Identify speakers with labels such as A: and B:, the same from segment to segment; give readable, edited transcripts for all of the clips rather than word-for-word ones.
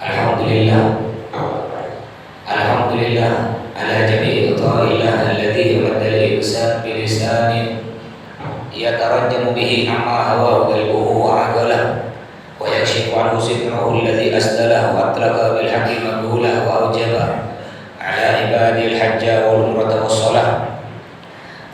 A: Alhamdulillah, Alhamdulillah ala jami'i ta'illah alladhi radda al-insan bilisani yatarajjamu bihi amma hawa qalbuhu wa aqalah wa yakshifu anhu sitrahu alladhi asdalah wa atlaka bil hakim maqbulah wa awjaba ala ibadil hajja wal umrata was salah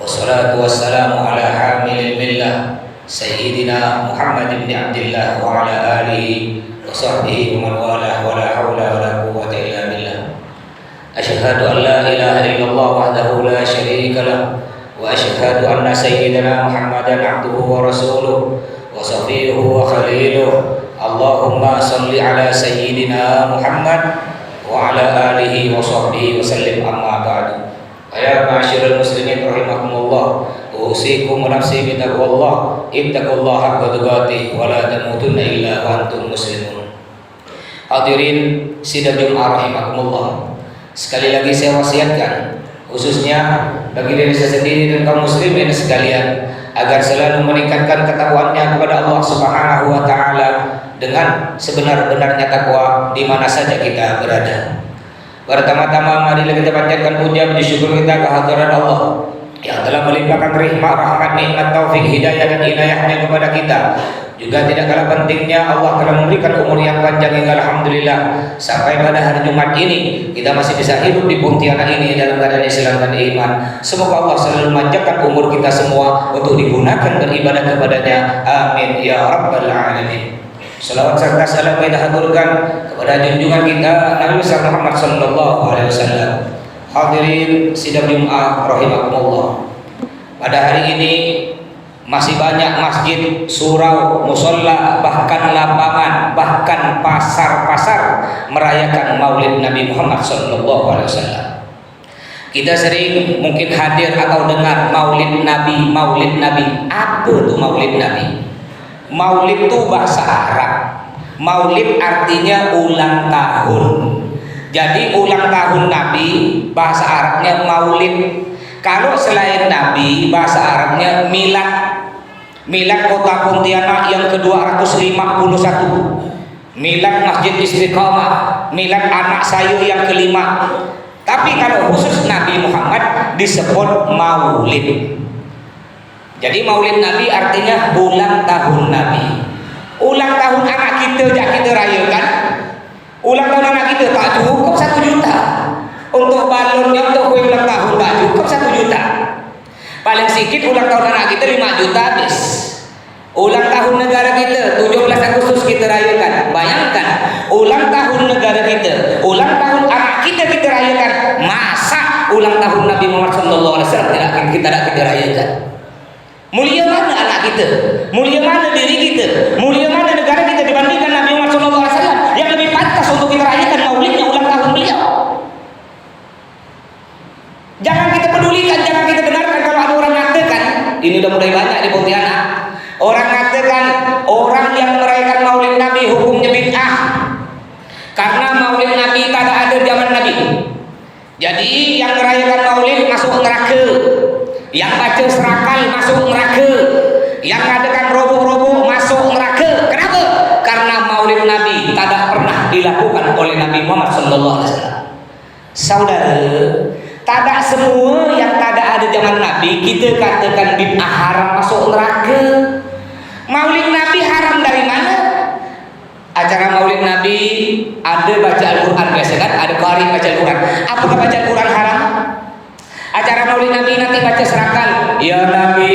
A: wassalatu wassalamu ala hamilil millah sayyidina Muhammad ibn Abdillah wa ala alihi wa sahbihi wa man walah wa la hawla wa la quwwata illa billah. Asyhadu an la ilaha illallah wahdahu la syarika lah wa asyhadu anna sayyidina Muhammadan abduhu wa rasuluh wa safiyuhu wa khaliluh. Allahumma salli ala sayyidina Muhammad wa ala alihi wa sahbihi wa sallim, amma ba'du. Ya ma'asyiral muslimin rahimakumullah, usikum wa nafsi bi taqwallah, ittaqullaha haqqa tuqatih wa la tamutunna illa wa antum muslimun. Hadirin sidang Jumat rahimakumullah, sekali lagi saya wasiatkan khususnya bagi diri saya sendiri dan kaum muslimin sekalian agar selalu meningkatkan ketakwaannya kepada Allah Subhanahu wa taala dengan sebenar-benarnya takwa di mana saja kita berada. Pertama-tama marilah kita panjatkan puja puji syukur kita kehadirat Allah yang telah melimpahkan rahmat, nikmat, taufik, hidayah dan inayahnya kepada kita. Juga tidak kalah pentingnya Allah telah memberikan umur yang panjang hingga alhamdulillah sampai pada hari Jumat ini kita masih bisa hidup di Pontianak ini dalam keadaan Islam dan iman. Semoga Allah selalu memanjangkan umur kita semua untuk digunakan beribadah kepadanya. Amin ya rabbal alamin. Salawat serta salam kita haturkan kepada junjungan kita Nabi Muhammad sallallahu alaihi wasallam. Hadirin sidang Jumat rahimakumullah. Pada hari ini masih banyak masjid, surau, musola, bahkan lapangan, bahkan pasar-pasar merayakan Maulid Nabi Muhammad sallallahu alaihi wasallam. Kita sering mungkin hadir atau dengar Maulid Nabi, Maulid Nabi. Apa tuh Maulid Nabi? Maulid itu bahasa Arab. Maulid artinya ulang tahun. Jadi ulang tahun Nabi bahasa Arabnya Maulid. Kalau selain Nabi bahasa Arabnya milad. Milad kota Pontianak yang ke-251. Milad Masjid Istiqamah. Milad anak saya yang kelima. Tapi kalau khusus Nabi Muhammad disebut Maulid. Jadi Maulid Nabi artinya ulang tahun Nabi. Ulang tahun anak kita jak kita rayakan. Ulang tahun anak kita tak cukup 1 juta. Untuk balonnya, untuk kue ulang tahun tak cukup 1 juta. Paling sedikit ulang tahun anak kita 5 juta habis. Ulang tahun negara kita 17 Agustus kita rayakan. Bayangkan ulang tahun negara kita, ulang tahun anak kita rayakan. Masa ulang tahun Nabi Muhammad SAW tidak kita rayakan? Mulia mana anak kita? Mulia mana diri kita? Mulia mana negara kita dibandingkan Nabi Muhammad SAW yang lebih pantas untuk kita rayakan maulidnya, ulang tahun beliau? Jangan kita pedulikan, jangan kita dengarkan kalau ada orang mengatakan, ini udah mulai banyak di Pontianak. Orang mengatakan orang yang merayakan maulid Nabi hukumnya bid'ah. Karena maulid Nabi tak ada zaman Nabi. Jadi yang merayakan maulid masuk neraka. Yang baca serakal masuk neraka. Yang mengadakan roboh-roboh masuk neraka. Kenapa? Karena maulid Nabi tidak pernah dilakukan oleh Nabi Muhammad sallallahu alaihi wasallam. Saudara, tidak semua yang tidak ada zaman Nabi kita katakan bid'ah haram masuk neraka. Maulid Nabi haram dari mana? Acara maulid Nabi ada baca Al-Quran biasa kan? Ada qari baca Al-Quran. Apakah baca Al-Quran haram? Acara maulid Nabi nanti baca serakal, ya Nabi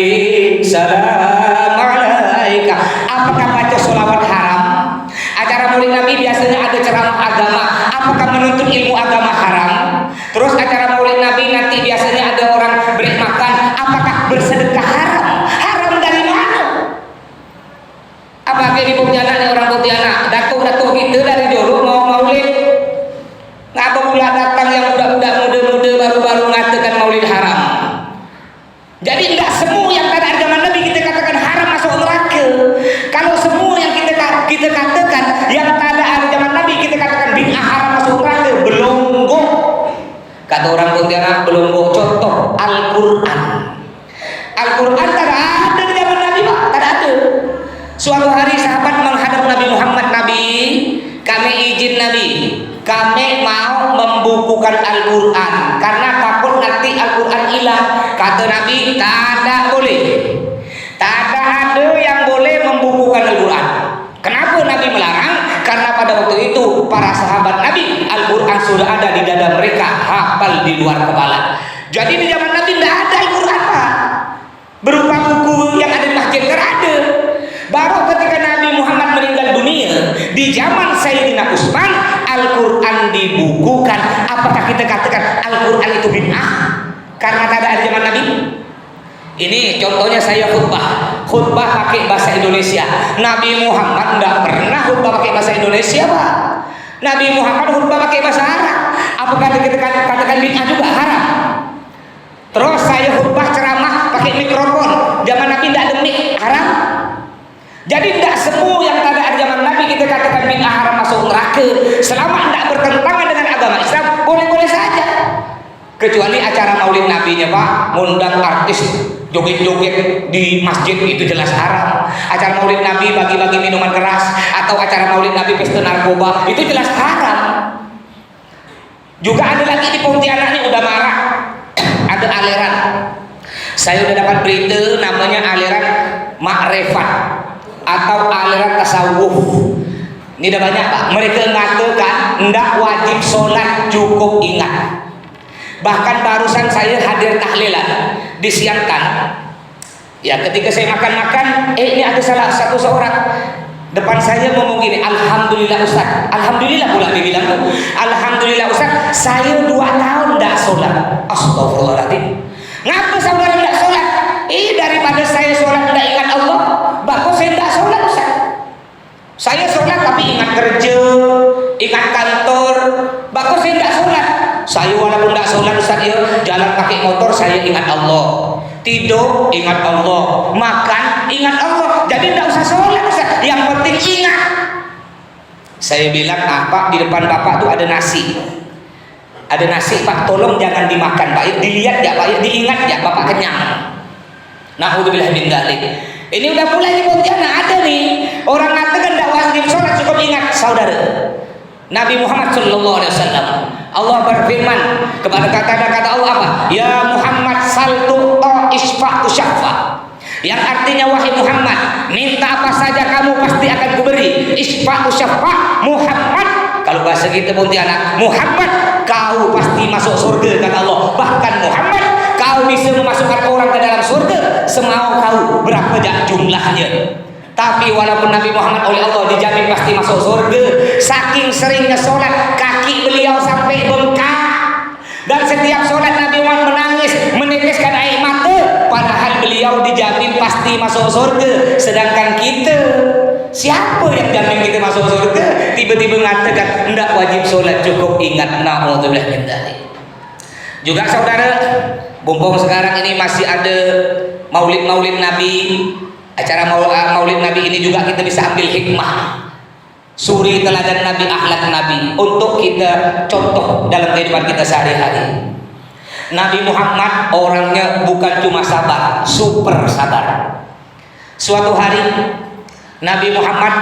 A: salam alaika. Apakah baca sholawat haram? Acara maulid Nabi biasanya ada ceramah agama. Apakah menuntut ilmu agama haram? Terus acara maulid Nabi nanti biasanya ada orang beri makan. Apakah bersedekah haram? Haram dari mana? Apakah di Pontianak nih orang Pontianak? Datuk-datuk kita dari dulu mau maulid. Ngapa pula datang yang budak-budak muda-muda baru-baru mengatakan maulid haram? Jadi tidak semua yang tak ada zaman Nabi kita katakan haram masuk neraka. Kalau semua yang kita katakan yang tak ada zaman Nabi kita katakan bid'ah haram masuk neraka, belonggok. Kata orang Pontianak belonggok. Contoh Al-Quran. Al-Quran tak ada di zaman Nabi, Pak. Tak ada. Suatu hari sahabat menghadap Nabi Muhammad, Nabi, kami izin Nabi, membukukan Al-Quran karena takut nanti Al-Quran hilang. Kata Nabi, tak boleh. Tak ada yang boleh membukukan Al-Quran. Kenapa Nabi melarang? Karena pada waktu itu para sahabat Nabi, Al-Quran sudah ada di dada mereka, hafal di luar kepala. Jadi di zaman Nabi tidak ada Al-Quran, Pak. Berupa buku yang ada di masjid, tidak ada. Baru ketika Nabi Muhammad meninggal dunia, di zaman Sayyidina Utsman, Al-Quran dibukukan. Apakah kita katakan Al-Quran itu bid'ah karena tidak ada di zaman Nabi? Ini contohnya saya khutbah pakai bahasa Indonesia. Nabi Muhammad tidak pernah khutbah pakai bahasa Indonesia, Pak. Nabi Muhammad khutbah pakai bahasa Arab. Apakah kita katakan bid'ah juga? Haram. Terus saya khutbah ceramah pakai mikrofon. Zaman Nabi tidak ada mic, haram. Jadi tidak semua yang ada di zaman Nabi kita katakan bid'ah, haram, masuk neraka. Selama tidak bertentangan dengan agama Islam, boleh-boleh saja. Kecuali acara maulid Nabi-nya, Pak, ngundang artis joget-joget di masjid, itu jelas haram. Acara maulid Nabi bagi-bagi minuman keras, atau acara maulid Nabi pesta narkoba, itu jelas haram. Juga ada lagi di Pontianak ini udah marah, ada aliran. Saya udah dapat berita namanya aliran Ma'rifat atau aliran tasawuf. Ini udah banyak, Pak. Mereka mengatakan tidak wajib sholat, cukup ingat. Bahkan barusan saya hadir tahlilan, disiarkan. Ya, ketika saya makan-makan, ini ada salah satu seorang depan saya ngomong gini, alhamdulillah Ustaz. Alhamdulillah pula dibilang tuh. Alhamdulillah Ustaz, saya 2 tahun tidak sholat. Astagfirullahaladzim. Ngapa saudara tidak sholat? Daripada saya sholat tidak ingat Allah, bagus saya tidak sholat, Ustaz. Saya sholat tapi ingat kerja, ingat kantor, bagus saya tidak sholat. Saya walaupun tidak sholat, Ustaz, ya, jalan pakai motor saya ingat Allah, tidur ingat Allah, makan ingat Allah. Jadi tidak usah sholat, Ustaz. Yang penting ingat. Saya bilang, Pak, di depan Bapak tuh ada nasi. Ada nasi, Pak, tolong jangan dimakan, Pak. Dilihat ya, Pak, diingat ya, Bapak kenyang. Na'udzubillah min dzalik. Ini udah mulai di Pontianak ada nih orang mengatakan tidak wajib sholat, cukup ingat. Saudara, Nabi Muhammad SAW, Allah berfirman kepada kata Allah apa? Ya Muhammad saltu isfa'tu syafa. Yang artinya, wahai Muhammad, minta apa saja kamu pasti akan kuberi. Isfa'tu syafa, Muhammad. Kalau bahasa kita Pontianak, Muhammad, kau pasti masuk surga, kata Allah. Bahkan Muhammad, kau bisa memasukkan orang ke dalam surga semau kau, berapa jumlahnya. Tapi walaupun Nabi Muhammad oleh Allah dijamin pasti masuk surga, saking seringnya sholat, kaki beliau sampai bengkak. Dan setiap sholat Nabi Muhammad menangis, meneteskan air mata, padahal beliau dijamin pasti masuk surga. Sedangkan kita, siapa yang jamin kita masuk surga? Tiba-tiba mengatakan tidak wajib sholat, cukup ingat. Na'udzubillah min dzalik. Juga saudara, mumpung sekarang ini masih ada maulid Nabi, acara maulid Nabi ini juga kita bisa ambil hikmah, suri teladan Nabi, akhlak Nabi, untuk kita contoh dalam kehidupan kita sehari-hari. Nabi Muhammad orangnya bukan cuma sabar, super sabar. Suatu hari Nabi Muhammad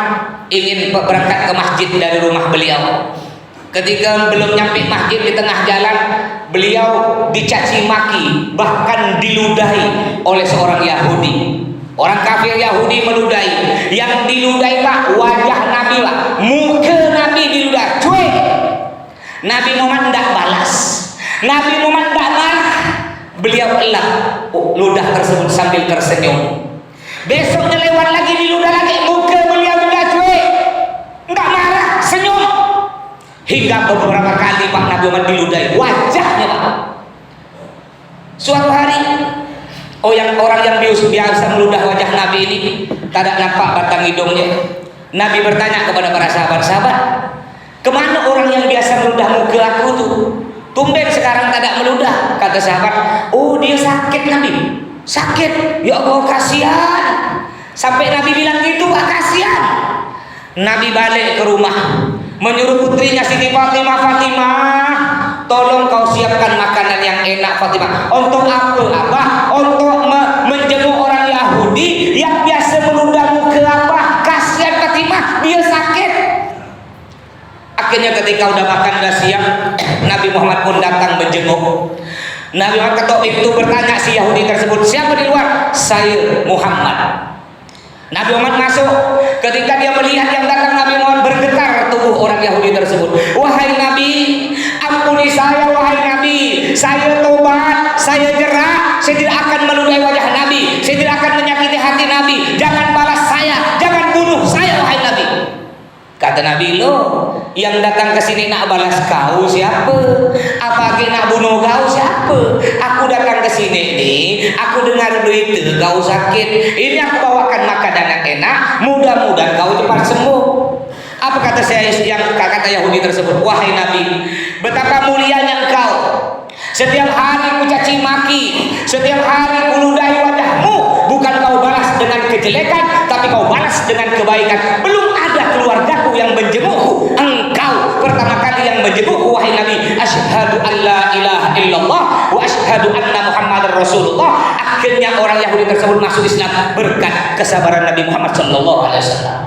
A: ingin berangkat ke masjid dari rumah beliau. Ketika belum nyampe masjid, di tengah jalan beliau dicaci maki, bahkan diludahi oleh seorang Yahudi. Orang kafir Yahudi meludahi. Yang diludahi, Pak, wajah Nabi, Pak, muka Nabi diludahi, cuek. Nabi Muhammad tidak balas, Nabi Muhammad tidak marah, beliau elak ludah tersebut sambil tersenyum. Besoknya lewat lagi, diludah lagi, muka beliau tidak cuek, tidak marah, senyum. Hingga beberapa kali, Pak, Nabi Muhammad diludahi wajahnya, Pak. Suatu hari, orang yang biasa meludah wajah Nabi ini tidak nampak batang hidungnya. Nabi bertanya kepada para sahabat-sahabat, kemana orang yang biasa meludah muka aku tuh? Tumben sekarang tidak meludah. Kata sahabat, oh dia sakit, Nabi. Sakit, ya Allah, kasihan. Sampai Nabi bilang gitu, Pak, kasihan. Nabi balik ke rumah, menyuruh putrinya Siti Fatimah, tolong kau siapkan makanan yang enak, Fatimah. Untuk apa, Abah? Untuk menjenguk orang Yahudi yang biasa meludah muka, apa? Kasihan Fatimah, dia sakit. Akhirnya ketika udah makan udah siap, Nabi Muhammad pun datang menjenguk. Nabi Muhammad ketok pintu bertanya si Yahudi tersebut, siapa di luar? Saya Muhammad. Nabi Muhammad masuk. Ketika dia melihat yang datang, Nabi Muhammad bergetar tubuh orang Yahudi tersebut. Wahai Nabi, ampuni saya wahai Nabi. Saya tobat, saya jerak, saya tidak akan meludahi wajah Nabi, saya tidak akan menyakiti hati Nabi. Jangan balas saya, jangan bunuh saya wahai Nabi. Kata Nabi, lo yang datang ke sini nak balas kau siapa? Apa nak bunuh kau siapa? Aku datang ke sini nih, aku dengar berita kau sakit. Ini aku bawakan makanan yang enak, mudah-mudahan kau cepat sembuh. Apa kata saya yang kata Yahudi tersebut? Wahai Nabi, betapa mulianya engkau. Setiap hari ku caci maki, setiap hari ku ludahi wajahmu. Bukan kau balas dengan kejelekan, tapi kau balas dengan kebaikan. Belum ada keluargaku yang menjengukku, engkau pertama kali yang menjengukku wahai Nabi. Asyhadu an la ilaha illallah wa asyhadu anna Muhammadar Rasulullah. Akhirnya orang Yahudi tersebut masuk Islam berkat kesabaran Nabi Muhammad sallallahu alaihi wasallam.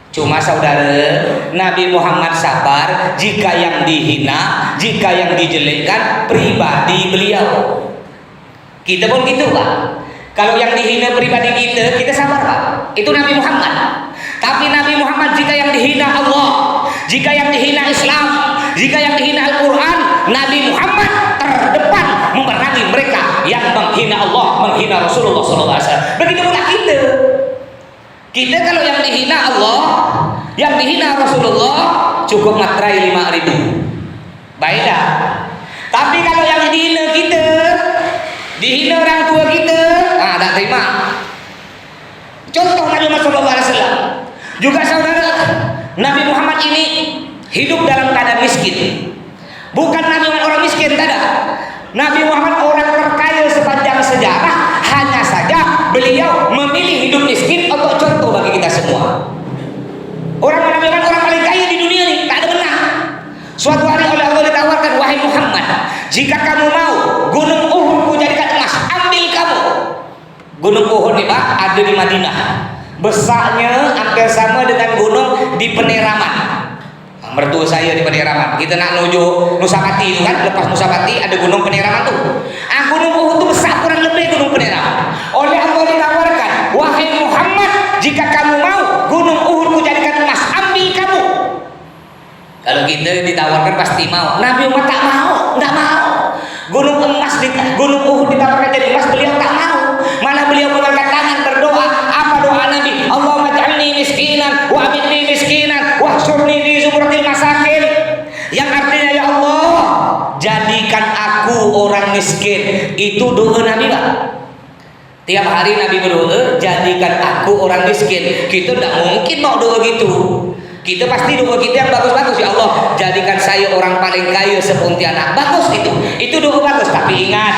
A: Cuma saudara, Nabi Muhammad sabar jika yang dihina, jika yang dijelekkan pribadi beliau. Kita pun gitu Pak. Kalau yang dihina pribadi kita sabar Pak. Itu Nabi Muhammad. Tapi Nabi Muhammad jika yang dihina Allah, jika yang dihina Islam, jika yang dihina Al-Quran, Nabi Muhammad terdepan memerangi mereka yang menghina Allah, menghina Rasulullah SAW. Begitu pula kita. Kita kalau yang dihina Allah, yang dihina Rasulullah, cukup matrai 5.000. Baik dah. Tapi kalau yang dihina kita, dihina orang tua kita, tak terima. Contoh Nabi Muhammad SAW. Juga saudara, Nabi Muhammad ini hidup dalam keadaan miskin. Bukan Nabi Muhammad orang miskin, tidak. Nabi Muhammad orang terkaya sepanjang sejarah. Hanya saja beliau memilih hidup miskin untuk contoh bagi kita semua. Orang Nabi Muhammad orang paling kaya di dunia ini, tak ada benar. Suatu hari oleh Allah ditawarkan, wahai Muhammad, jika kamu mau gunung Uhud ku jadikan emas, ambil kamu. Gunung Uhud ini Pak ada di Madinah. Besarnya hampir sama dengan gunung di Peneraman. Mertua saya di Peneraman. Kita nak menuju Nusapati itu kan, lepas Nusapati ada gunung Peneraman tuh. Gunung Uhud itu besar kurang lebih gunung Peneraman. Oleh Allah ditawarkan, wahai Muhammad, jika kamu mau gunung Uhud ku jadikan emas, ambil kamu. Kalau kita ditawarkan pasti mau. Nabi Muhammad tak mau, enggak mau. Gunung Uhud ditawarkan jadi emas, beliau tak mau. Malah beliau mengangkat tangan berdoa. Apa doa Nabi? Allahumma ja'alni miskinan wa abidni miskinan wa hsurni fi zumratil masakin. Yang artinya ya Allah, jadikan aku orang miskin. Itu doa Nabi Pak. Tiap hari Nabi berdoa, jadikan aku orang miskin. Kita tidak mungkin mau doa gitu. Kita pasti doa kita yang bagus-bagus. Ya Allah, jadikan saya orang paling kaya sepontianak. Bagus itu doa bagus. Tapi ingat,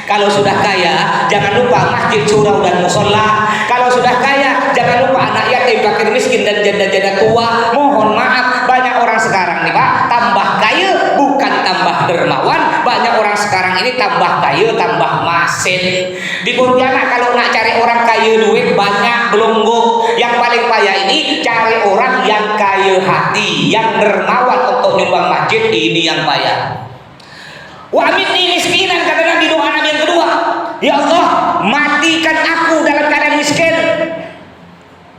A: kalau sudah kaya jangan lupa masjid, surau dan musola. Kalau sudah kaya jangan lupa anak yatim, fakir miskin dan janda-janda tua. Mohon maaf, banyak orang sekarang nih Pak, tambah kaya bukan tambah dermawan. Banyak orang sekarang ini tambah kaya tambah masin. Di Pontianak kalau nak cari orang kaya duit banyak belunggu. Yang paling payah ini cari orang yang kaya hati, yang dermawan untuk nyumbang masjid. Ini yang payah. Wa amitni miskinan, kata Nabi, doa Nabi yang kedua. Ya Allah, matikan aku dalam keadaan miskin.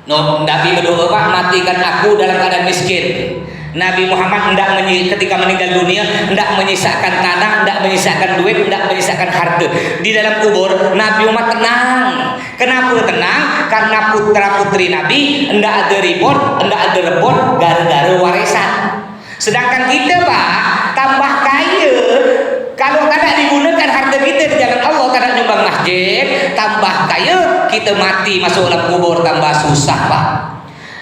A: Nabi berdoa Pak, matikan aku dalam keadaan miskin. Nabi Muhammad ketika meninggal dunia hendak menyisakan tanah, hendak menyisakan duit, hendak menyisakan harta. Di dalam kubur Nabi Muhammad tenang. Kenapa tenang? Karena putra putri Nabi hendak ada ribut, hendak ada rebut gara-gara warisan. Sedangkan kita Pak tambah kaya, kalau tidak digunakan harta kita di jalan Allah, tidak nyumbang masjid, tambah kaya, kita mati masuk dalam kubur tambah susah Pak.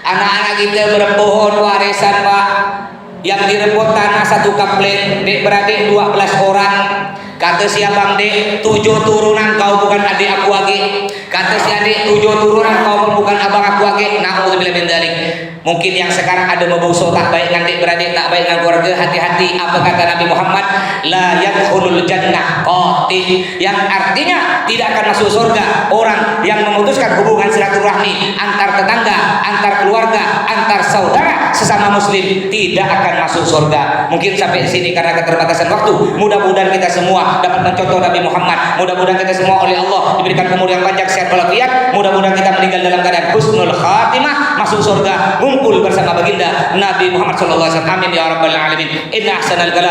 A: Anak-anak kita berebut warisan Pak, yang direbut tanah 1 kampling, dek beradik 12 orang. Kata si abang, dek 7 turunan kau bukan adik aku lagi. Kata si adik tujuh turunan kau bukan abang aku age, naudzubillah min dzalik. Mungkin yang sekarang ada membusuk tak baik dengan adik beradik, tak baik dengan keluarga, hati-hati. Apa kata Nabi Muhammad? La yadkhulul jannah qatil, yang artinya tidak akan masuk surga orang yang memutuskan hubungan silaturahmi antar tetangga, antar keluarga, antar saudara sesama muslim, tidak akan masuk surga. Mungkin sampai di sini karena keterbatasan waktu. Mudah-mudahan kita semua dapat mencontoh Nabi Muhammad. Mudah-mudahan kita semua oleh Allah diberikan umur yang panjang, sehat walafiat. Mudah-mudahan kita meninggal dalam keadaan husnul khatimah, masuk surga, ngumpul bersama baginda Nabi Muhammad sallallahu alaihi wasallam. Amin ya rabbal alamin. Inna ahsanal kalam